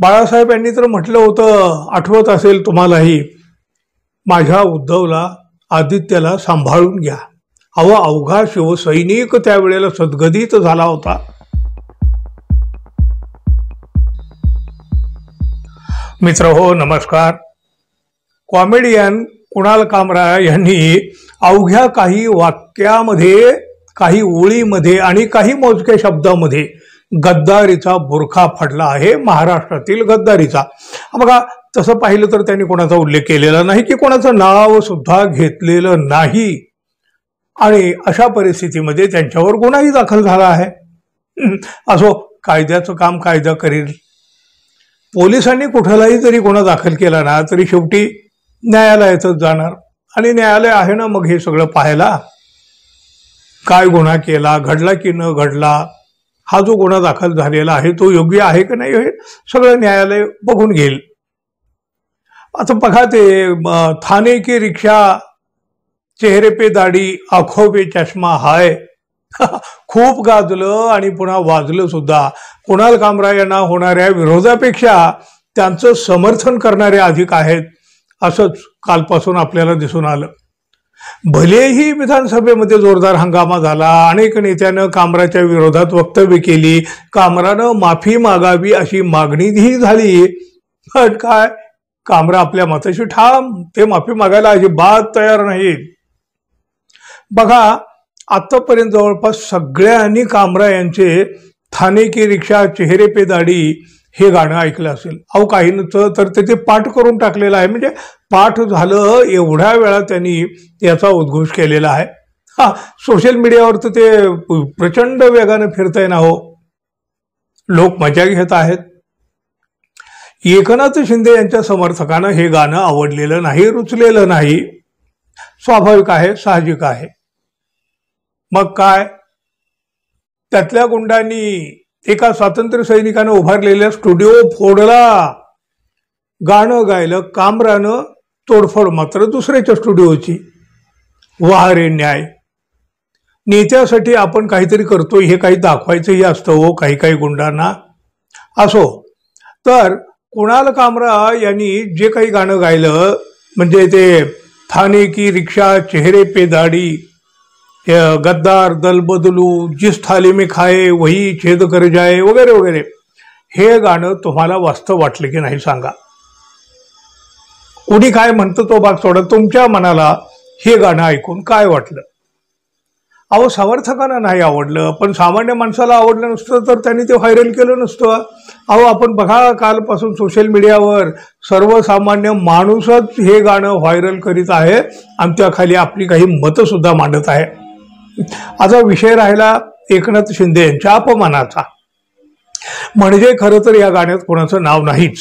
बाळासाहेब यांनी तर म्हटलं होतं, आठवत असेल तुम्हालाही, माझ्या उद्धवला, आदित्यला सांभाळून घ्या. अवघा शिवसैनिक त्यावेळेला सद्गदित झाला होता. मित्र हो, नमस्कार. कॉमेडियन कुणाल कामरा यांनी अवघ्या काही वाक्यामध्ये, काही ओळीमध्ये आणि काही मोजक्या शब्दामध्ये गद्दारीचा बुरखा फाडला आहे, महाराष्ट्रातील गद्दारीचा. बघा, तसं पाहिलं तर त्यांनी कोणाचा उल्लेख केलेला नाही, की कोणाचं नाव सुद्धा घेतलेलं नाही. आणि अशा परिस्थितीमध्ये त्यांच्यावर गुन्हाही दाखल झाला आहे. असो, कायद्याचं काम कायदा करेल. पोलिसांनी कुठलाही जरी गुन्हा दाखल केला ना, तरी शेवटी न्यायालयातच जाणार. आणि न्यायालय आहे ना मग हे सगळं पाहायला, काय गुन्हा केला, घडला की न घडला, हा जो गुन्हा दाखल झालेला आहे तो योग्य आहे की नाही, हे सगळं न्यायालय बघून घेईल. आता बघा, ते थाने की रिक्षा, चेहरे पे दाढी, आंखों पे चष्मा हाय, खूप गाजलं आणि पुन्हा वाजलं सुद्धा. कुणाल कामरा यांना होणाऱ्या विरोधापेक्षा त्यांचं समर्थन करणारे अधिक आहेत, असंच कालपासून आपल्याला दिसून आलं. भलेही विधानसभेमध्ये जोरदार हंगामा झाला, अनेक नेत्यानं कामराच्या विरोधात वक्तव्य केली, कामरानं माफी मागावी अशी मागणीही झाली. पण काय, कामरा आपल्या मताशी ठाम, ते माफी मागायला अजिबात तयार नाहीत. बघा, आतापर्यंत जवळपास सगळ्यांनी कामरा यांचे थाने की रिक्षा, चेहरे पे दाढी हे गाणं ऐकलं असेल. अहो, काहींचं तर ते पाठ करून टाकलेलं आहे, म्हणजे पाठ झालं एवढ्या वेळा त्यांनी याचा उद्घोष केलेला आहे. सोशल मीडियावर तर ते प्रचंड वेगानं फिरतंय ना हो, लोक मजा घेत आहेत. एकनाथ शिंदे यांच्या समर्थकांना हे गाणं आवडलेलं नाही, रुचलेलं नाही. स्वाभाविक आहे, साहजिक आहे. मग काय, त्यातल्या गुंडांनी एका स्वातंत्र्य सैनिकानं उभारलेल्या स्टुडिओ फोडला, गाणं गायलं. कामरानं तोडफोड मात्र दुसऱ्याच्या स्टुडिओची. वाह रे न्याय. नेत्यासाठी आपण काहीतरी करतोय हे काही दाखवायचंही असतं हो काही काही गुंडांना. असो, तर कुणाल कामरा यांनी जे काही गाणं गायलं, म्हणजे ते थाने की रिक्षा, चेहरे पे दाढी, गद्दार दल बदलू, जिस थाली में खाए वही छेद कर जाए, वगैरे वगैरे, हे गाणं तुम्हाला वास्तव वाटलं की नाही सांगा. कोणी काय म्हणतं तो भाग सोडा, तुमच्या मनाला हे गाणं ऐकून काय वाटलं? अहो, समर्थकांना नाही आवडलं, पण सामान्य माणसाला आवडलं नसतं तर त्यांनी ते व्हायरल केलं नसतं. अहो, आपण बघा, कालपासून सोशल मीडियावर सर्वसामान्य माणूसच हे गाणं व्हायरल करीत आहे आणि त्याखाली आपली काही मतं सुद्धा मांडत आहे. आता विषय राहिला एकनाथ शिंदे यांच्या अपमानाचा. म्हणजे खरं तर या गाण्यात कोणाचं नाव नाहीच,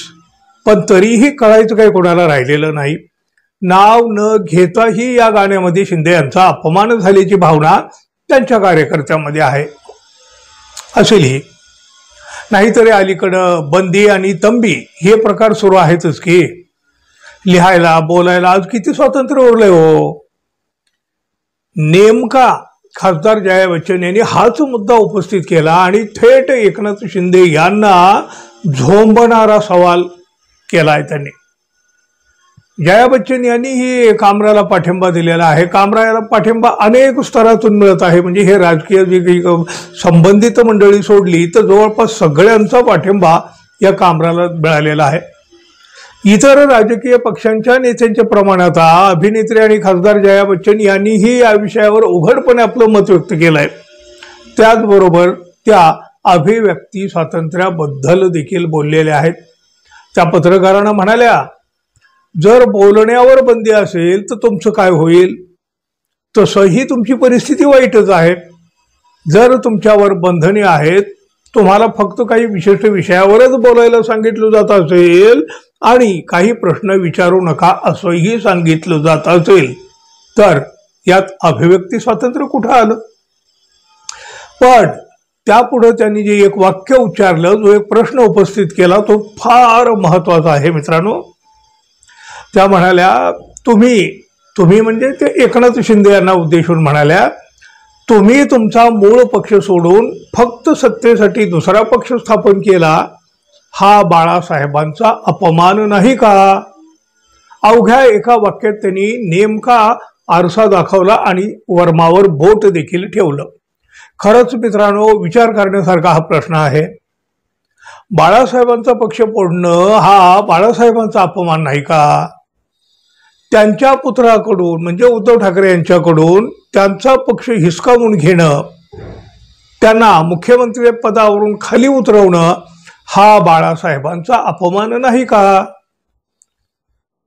पण तरीही कळायचं काही कोणाला राहिलेलं नाही. नाव न घेताही या गाण्यामध्ये शिंदे यांचा अपमान झाल्याची भावना त्यांच्या कार्यकर्त्यांमध्ये आहे. असेलही, नाहीतरी अलीकडं बंदी आणि तंबी हे प्रकार सुरू आहेतच की. लिहायला, बोलायला आज किती स्वातंत्र्य उरलंय हो. नेमका खासदार जया बच्चन यांनी हाच मुद्दा उपस्थित केला आणि थेट एकनाथ शिंदे यांना झोंबणारा सवाल केलाय त्यांनी. जया बच्चन यांनीही कामराला पाठिंबा दिलेला आहे. कामराला पाठिंबा अनेक स्तरातून मिळत आहे, म्हणजे हे राजकीय जी काही संबंधित मंडळी सोडली तर जवळपास सगळ्यांचा पाठिंबा या कामराला मिळालेला आहे. इतर राजकीय पक्षांच्या नेत्यांच्या प्रमाणात अभिनेत्री आणि खासदार जया बच्चन यांनीही या विषयावर उघडपणे आपलं मत व्यक्त केलंय. त्याचबरोबर त्या अभिव्यक्ती स्वातंत्र्याबद्दल देखील बोललेल्या आहेत. त्या पत्रकारांना म्हणाल्या, जर बोलण्यावर बंदी असेल तर तुमचं काय होईल? तसंही तुमची परिस्थिती वाईटच आहे. जर तुमच्यावर बंधने आहेत, तुम्हाला फक्त काही विशिष्ट विषयावरच बोलायला सांगितलं जात असेल आणि काही प्रश्न विचारू नका असंही सांगितलं जात असेल, तर यात अभिव्यक्ती स्वातंत्र्य कुठं आलं? पण त्यापुढे त्यांनी जे एक वाक्य उच्चारलं, जो एक प्रश्न उपस्थित केला, तो फार महत्वाचा आहे मित्रांनो. त्या म्हणाल्या, तुम्ही म्हणजे ते एकनाथ शिंदे यांना उद्देशून म्हणाल्या, तुम्ही तुमचा मूळ पक्ष सोडून फक्त सत्तेसाठी दुसरा पक्ष स्थापन केला हा बाळासाहेबांचा अपमान नाही का? अवघ्या एका वाक्यात त्यांनी नेमका आरसा दाखवला आणि वर्मावर बोट देखील ठेवलं. खरंच मित्रांनो, विचार करण्यासारखा हा प्रश्न आहे. बाळासाहेबांचा पक्ष फोडणं हा बाळासाहेबांचा अपमान नाही का? त्यांच्या पुत्राकडून म्हणजे उद्धव ठाकरे यांच्याकडून त्यांचा पक्ष हिसकावून घेणं, त्यांना मुख्यमंत्री पदावरून खाली उतरवणं हा बाळासाहेबांचा अपमान नाही का?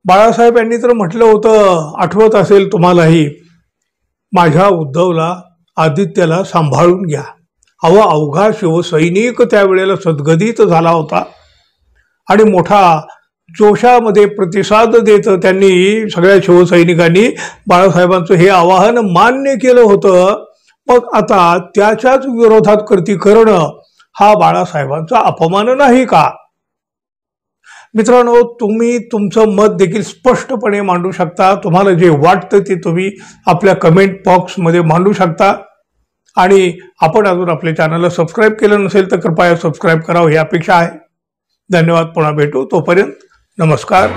बाळासाहेब यांनी तर म्हटलं होतं, आठवत असेल तुम्हालाही, माझ्या उद्धवला आदित्यला सांभाळून घ्या. अवघा शिवसैनिक त्यावेळेला सद्गदित झाला होता आणि मोठा जोशामध्ये प्रतिसाद देत त्यांनी सगळ्या शिवसैनिकांनी बाळासाहेबांचं हे आवाहन मान्य केलं होतं. मग आता त्याच्याच विरोधात कृती करणं हा बाळासाहेबांचा अपमान नाही का? मित्रांनो, तुम्ही तुमचं मत देखील स्पष्टपणे मांडू शकता. तुम्हाला जे वाटतं ते तुम्ही आपल्या कमेंट बॉक्समध्ये मांडू शकता. आणि आपण अजून आपल्या चॅनलला सबस्क्राईब केलं नसेल तर कृपया सबस्क्राईब करावं ही अपेक्षा आहे. धन्यवाद. पुन्हा भेटू. तोपर्यंत नमस्कार.